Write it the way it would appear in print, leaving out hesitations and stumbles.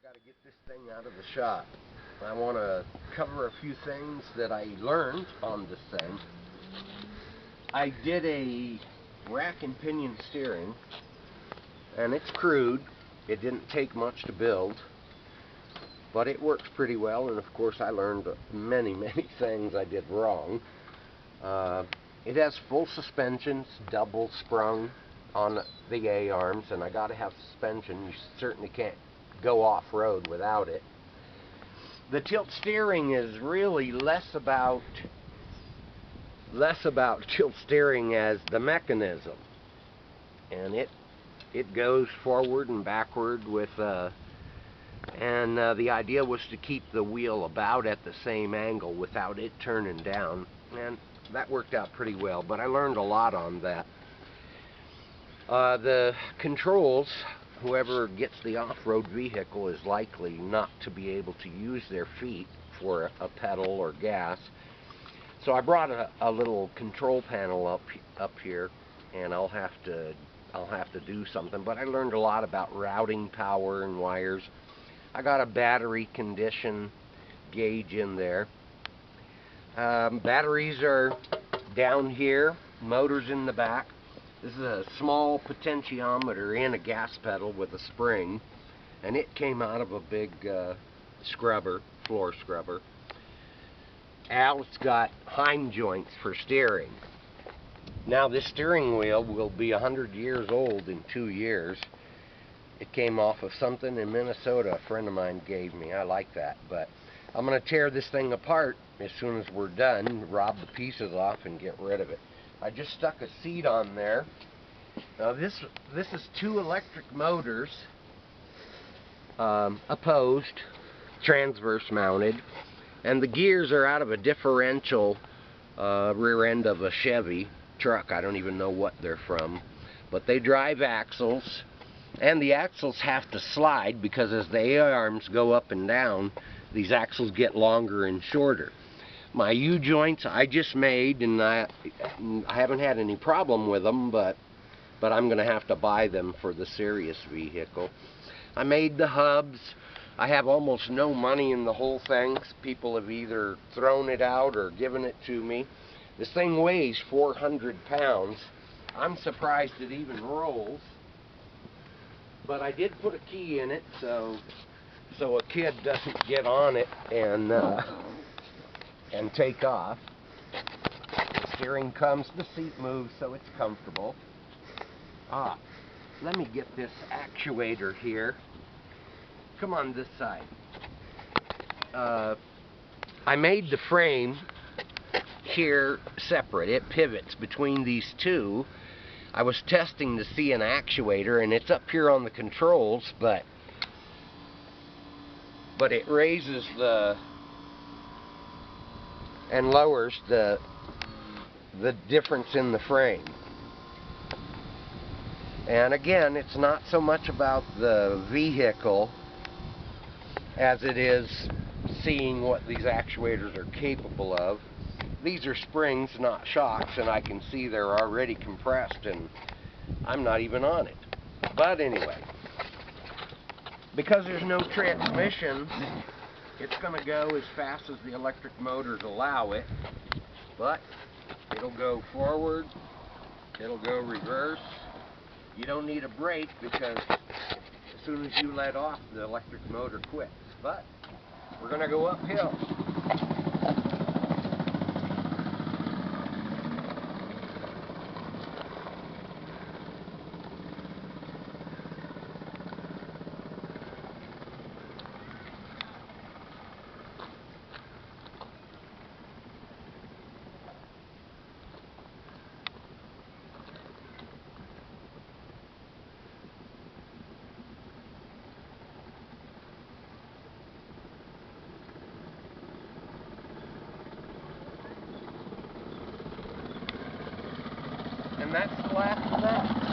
got to get this thing out of the shop. I want to cover a few things that I learned on this thing. I did a rack and pinion steering, and it's crude. It didn't take much to build, but it works pretty well, and of course I learned many things I did wrong. It has full suspensions, double sprung on the A-arms, and I got to have suspension. You certainly can't go off-road without it. The tilt steering is really less about tilt steering as the mechanism, and it goes forward and backward with the idea was to keep the wheel about at the same angle without it turning down, and that worked out pretty well, but I learned a lot on that. The controls, whoever gets the off-road vehicle is likely not to be able to use their feet for a pedal or gas. So I brought a little control panel up here, and I'll have to do something. But I learned a lot about routing power and wires. I got a battery condition gauge in there. Batteries are down here, motors in the back. This is a small potentiometer and a gas pedal with a spring, and it came out of a big scrubber, floor scrubber. It's got hind joints for steering. Now this steering wheel will be 100 years old in 2 years. It came off of something in Minnesota a friend of mine gave me. I like that, but I'm going to tear this thing apart as soon as we're done, rob the pieces off and get rid of it. I just stuck a seat on there. Now this is 2 electric motors, opposed, transverse mounted, and the gears are out of a differential rear end of a Chevy truck. I don't even know what they're from, but they drive axles, and the axles have to slide because as the A-arms go up and down, these axles get longer and shorter. My U-joints I just made, and I haven't had any problem with them, but I'm going to have to buy them for the Sirius vehicle. I made the hubs. I have almost no money in the whole thing. People have either thrown it out or given it to me. This thing weighs 400 pounds. I'm surprised it even rolls. But I did put a key in it so a kid doesn't get on it and take off. The steering comes, the seat moves, so it's comfortable. Let me get this actuator here. Come on this side. I made the frame here separate. It pivots between these two. I was testing to see an actuator, and it's up here on the controls, but it raises and lowers the difference in the frame. And again, it's not so much about the vehicle as it is seeing what these actuators are capable of. These are springs, not shocks, and I can see they're already compressed, and I'm not even on it. But anyway, because there's no transmission, it's going to go as fast as the electric motors allow it, but it'll go forward, it'll go reverse. You don't need a brake because as soon as you let off, the electric motor quits. But we're going to go uphill. And that's the last of that.